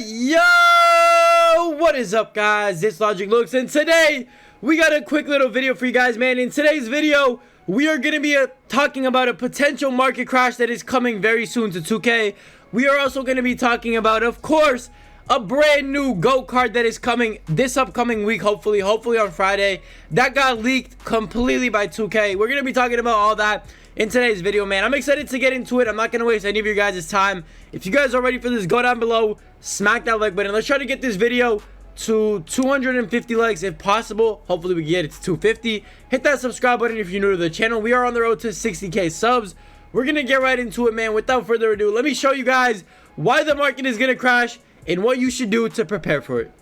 Yo, what is up, guys? It's LogicLookss, and today we got a quick little video for you guys, man. In today's video, we are going to be talking about a potential market crash that is coming very soon to 2K. We are also going to be talking about, of course, a brand new GOAT card that is coming this upcoming week, hopefully on Friday. That got leaked completely by 2K. We're going to be talking about all that in today's video, man. I'm excited to get into it. I'm not going to waste any of your guys' time. If you guys are ready for this, go down below, smack that like button. Let's try to get this video to 250 likes if possible. Hopefully we can get it to 250. Hit that subscribe button if you're new to the channel. We are on the road to 60k subs. We're going to get right into it, man. Without further ado, let me show you guys why the market is going to crash and what you should do to prepare for it.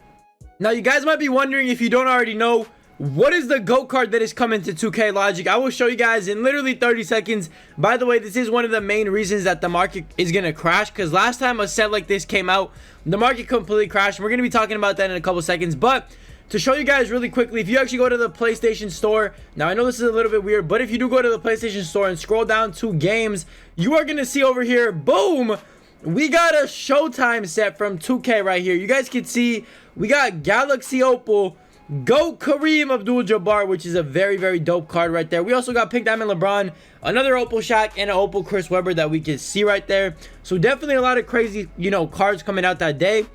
Now, you guys might be wondering, if you don't already know, what is the GOAT card that is coming to 2K Logic? I will show you guys in literally 30 seconds. By the way, this is one of the main reasons that the market is going to crash, because last time a set like this came out, the market completely crashed. We're going to be talking about that in a couple seconds, but to show you guys really quickly, if you actually go to the PlayStation Store, now I know this is a little bit weird, but if you do go to the PlayStation Store and scroll down to games, you are going to see over here, boom, we got a Showtime set from 2K right here. You guys can see we got Galaxy Opal, GOAT Kareem Abdul-Jabbar, which is a very, very dope card right there. We also got Pink Diamond LeBron, another Opal Shaq, and an Opal Chris Webber that we can see right there. So definitely a lot of crazy, cards coming out that day.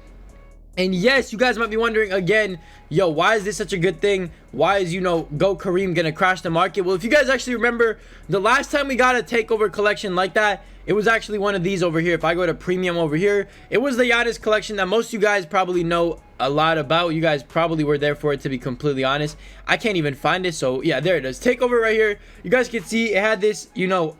And yes, you guys might be wondering again, yo, why is this such a good thing? Why is, GOAT Kareem gonna crash the market? Well, if you guys actually remember, the last time we got a takeover collection like that, it was actually one of these over here. If I go to premium over here, it was the NOTIS collection that most of you guys probably know a lot about. You guys probably were there for it, to be completely honest. I can't even find it, so yeah, there it is. Takeover right here. You guys can see it had this,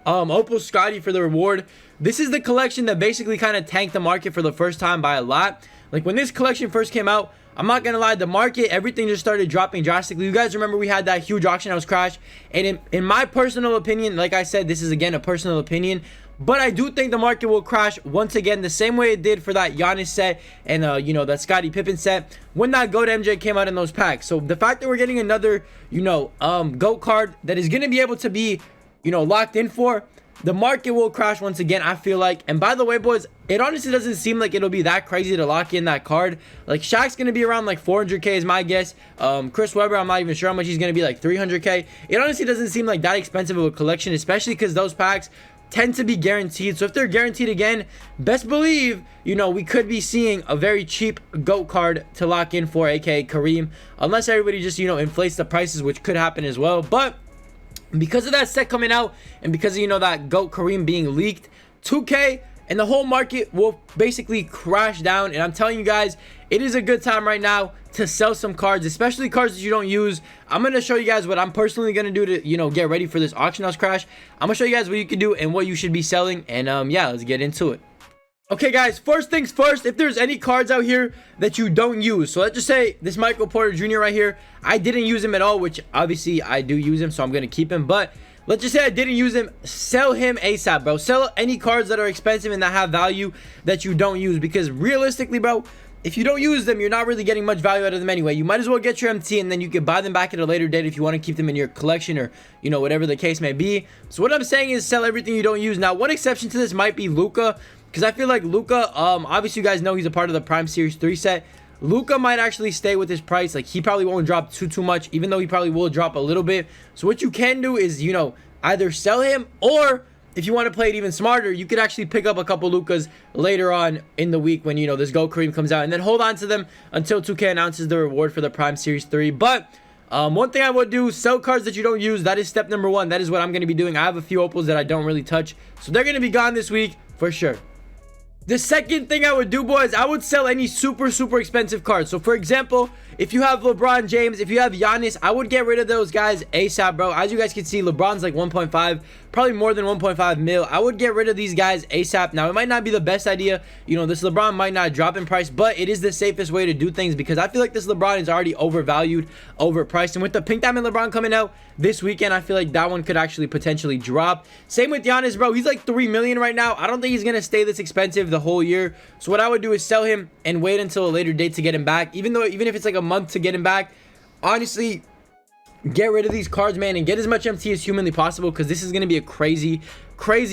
Opal Scotty for the reward. This is the collection that basically kind of tanked the market for the first time by a lot. Like, when this collection first came out, I'm not gonna lie, the market, everything just started dropping drastically. You guys remember we had that huge auction that was crashed, and in my personal opinion, like I said, this is again a personal opinion, but I do think the market will crash once again the same way it did for that Giannis set and that Scottie Pippen set when that GOAT MJ came out in those packs. So the fact that we're getting another GOAT card that is gonna be able to be locked in for, the market will crash once again, I feel like. And by the way, boys, it honestly doesn't seem like it'll be that crazy to lock in that card. Like, Shaq's gonna be around like 400k is my guess. Chris Webber, I'm not even sure how much he's gonna be, like 300k. It honestly doesn't seem like that expensive of a collection, especially because those packs tend to be guaranteed. So if they're guaranteed again, best believe we could be seeing a very cheap GOAT card to lock in for, aka Kareem, unless everybody just inflates the prices, which could happen as well. But because of that set coming out, and because of that GOAT Kareem being leaked, 2K and the whole market will basically crash down. And I'm telling you guys, it is a good time right now to sell some cards, especially cards that you don't use. I'm going to show you guys what I'm personally going to do to get ready for this auction house crash. I'm going to show you guys what you can do and what you should be selling. And yeah, let's get into it. Okay, guys, first things first, if there's any cards out here that you don't use, so let's just say this Michael Porter Jr. right here, I didn't use him at all, which obviously I do use him, so I'm going to keep him. But let's just say I didn't use him, sell him ASAP, bro. Sell any cards that are expensive and that have value that you don't use, because realistically, bro, if you don't use them, you're not really getting much value out of them anyway. You might as well get your MT, and then you can buy them back at a later date if you want to keep them in your collection, or whatever the case may be. So what I'm saying is sell everything you don't use. Now, one exception to this might be Luka, because I feel like Luka, obviously you guys know he's a part of the Prime Series 3 set. Luka might actually stay with his price. Like, he probably won't drop too much, even though he probably will drop a little bit. So what you can do is, either sell him, or if you want to play it even smarter, you could actually pick up a couple Lukas later on in the week when, this GOAT Kareem comes out, and then hold on to them until 2K announces the reward for the Prime Series 3. But one thing I would do, sell cards that you don't use. That is step number one. That is what I'm going to be doing. I have a few Opals that I don't really touch, so they're going to be gone this week for sure. The second thing I would do, boys, I would sell any super expensive cards. So for example, if you have LeBron James, if you have Giannis, I would get rid of those guys ASAP, bro. As you guys can see, LeBron's like 1.5, probably more than 1.5 mil. I would get rid of these guys ASAP. Now, it might not be the best idea. This LeBron might not drop in price, but it is the safest way to do things, because I feel like this LeBron is already overvalued, overpriced. And with the Pink Diamond LeBron coming out this weekend, I feel like that one could actually potentially drop. Same with Giannis, bro. He's like 3 million right now. I don't think he's going to stay this expensive the whole year. So what I would do is sell him and wait until a later date to get him back. Even if it's like a month to get him back, honestly, get rid of these cards, man, and get as much MT as humanly possible, because this is going to be a crazy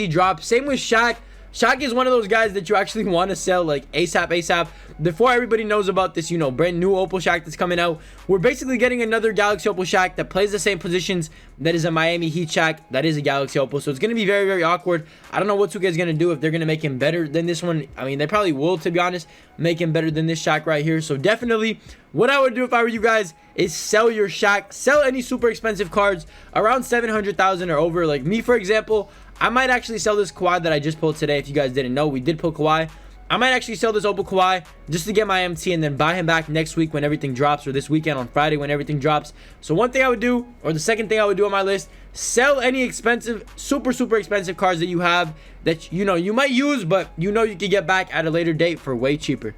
drop. Same with Shaq. Shaq is one of those guys that you actually want to sell like ASAP before everybody knows about this, you know, brand new Opal Shaq that's coming out. We're basically getting another Galaxy Opal Shaq that plays the same positions that is a Miami Heat Shaq that is a Galaxy Opal. So it's going to be very, very awkward. I don't know what 2K is going to do, if they're going to make him better than this one. I mean, they probably will, to be honest, make him better than this Shaq right here. So definitely what I would do if I were you guys is sell your Shaq, sell any super expensive cards around 700,000 or over. Like me, for example, I might actually sell this Kawhi that I just pulled today. If you guys didn't know, we did pull Kawhi. I might actually sell this Opal Kawhi just to get my MT and then buy him back next week when everything drops, or this weekend on Friday when everything drops. So one thing I would do, or the second thing I would do on my list, sell any expensive, super expensive cards that you have that you know you might use, but you know you could get back at a later date for way cheaper.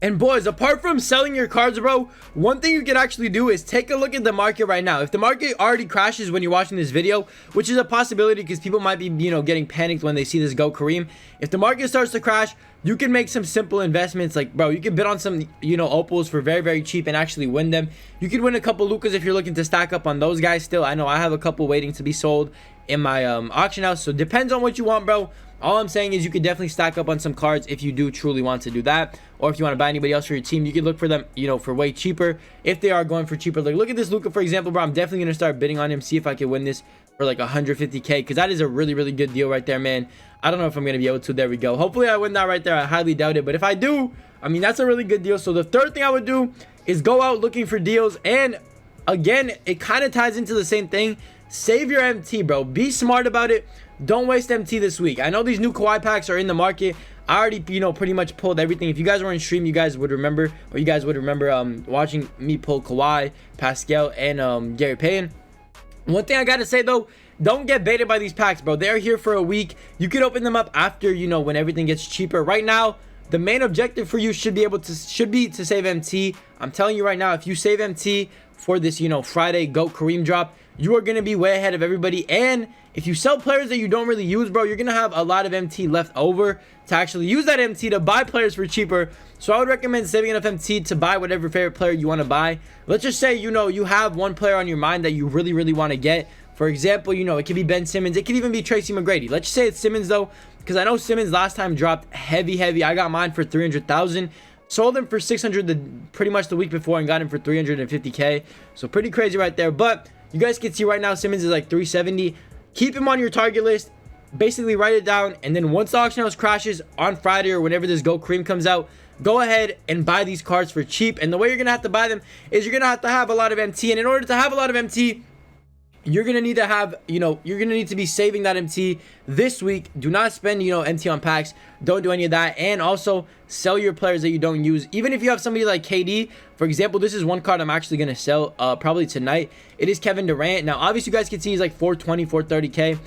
And boys, apart from selling your cards, bro, one thing you can actually do is take a look at the market right now. If the market already crashes when you're watching this video, which is a possibility because people might be, you know, getting panicked when they see this go Kareem. If the market starts to crash, you can make some simple investments. Like, bro, you can bid on some, you know, Opals for very cheap and actually win them. You could win a couple Lukas if you're looking to stack up on those guys still. I know I have a couple waiting to be sold in my auction house. So depends on what you want, bro. All I'm saying is you could definitely stack up on some cards if you do truly want to do that. Or if you want to buy anybody else for your team, you can look for them, you know, for way cheaper if they are going for cheaper. Like, look at this Luka, for example, bro. I'm definitely going to start bidding on him, see if I can win this for like 150K, because that is a really good deal right there, man. I don't know if I'm going to be able to. There we go. Hopefully I win that right there. I highly doubt it. But if I do, I mean, that's a really good deal. So the third thing I would do is go out looking for deals. And again, it kind of ties into the same thing. Save your MT, bro. Be smart about it. Don't waste MT this week. I know these new Kawhi packs are in the market. I already, you know, pretty much pulled everything. If you guys were in stream, you guys would remember, or you guys would remember watching me pull Kawhi, Pascal, and Gary Payton. One thing I gotta say though, don't get baited by these packs, bro. They're here for a week. You can open them up after, you know, when everything gets cheaper. Right now, the main objective for you should be to save MT. I'm telling you right now, if you save MT for this, you know, Friday GOAT Kareem drop, you are going to be way ahead of everybody. And if you sell players that you don't really use, bro, you're going to have a lot of MT left over to actually use that MT to buy players for cheaper. So I would recommend saving enough MT to buy whatever favorite player you want to buy. Let's just say, you know, you have one player on your mind that you really want to get. For example, you know, it could be Ben Simmons. It could even be Tracy McGrady. Let's just say it's Simmons, though, because I know Simmons last time dropped heavy. I got mine for 300,000. Sold him for 600 pretty much the week before and got him for 350K. So pretty crazy right there. But you guys can see right now Simmons is like 370. Keep him on your target list. Basically write it down. And then once the auction house crashes on Friday or whenever this GOAT Kareem comes out, go ahead and buy these cards for cheap. And the way you're going to have to buy them is you're going to have a lot of MT. And in order to have a lot of MT, you're going to need to have, you know, you're going to need to be saving that MT this week. Do not spend, you know, MT on packs. Don't do any of that. And also sell your players that you don't use. Even if you have somebody like KD, for example, this is one card I'm actually going to sell probably tonight. It is Kevin Durant. Now, obviously, you guys can see he's like 420, 430K.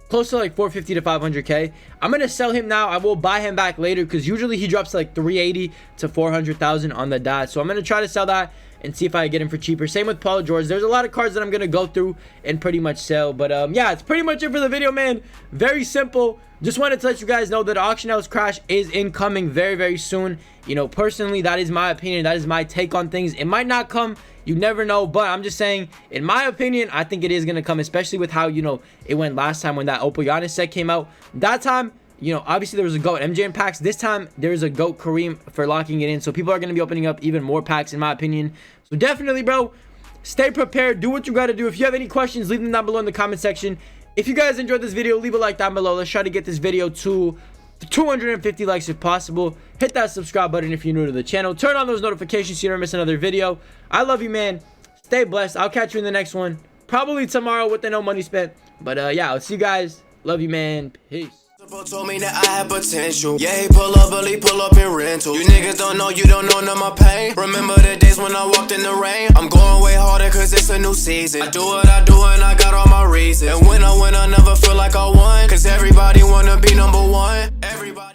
Close to like 450 to 500K. I'm going to sell him now. I will buy him back later because usually he drops like 380 to 400,000 on the dot. So I'm going to try to sell that and see if I get him for cheaper. Same with Paul George. There's a lot of cards that I'm going to go through and pretty much sell. But yeah, it's pretty much it for the video, man. Very simple. Just wanted to let you guys know that auction house crash is incoming very soon. You know, personally, that is my opinion. That is my take on things. It might not come. You never know. But I'm just saying, in my opinion, I think it is going to come, especially with how, you know, it went last time when that Opal Giannis set came out. That time, you know, obviously there was a GOAT MJ in packs. This time, there's a GOAT Kareem for locking it in. So people are going to be opening up even more packs, in my opinion. So definitely, bro, stay prepared. Do what you got to do. If you have any questions, leave them down below in the comment section. If you guys enjoyed this video, leave a like down below. Let's try to get this video to 250 likes if possible. Hit that subscribe button if you're new to the channel. Turn on those notifications so you don't miss another video. I love you, man. Stay blessed. I'll catch you in the next one. Probably tomorrow with the no money spent. But yeah, I'll see you guys. Love you, man. Peace. Told me that I had potential. Yeah, he pull up in rental. You niggas don't know, you don't know none of my pain. Remember the days when I walked in the rain? I'm going way harder cause it's a new season. I do what I do and I got all my reasons. And when I win, I never feel like I won. Cause everybody wanna be number one. Everybody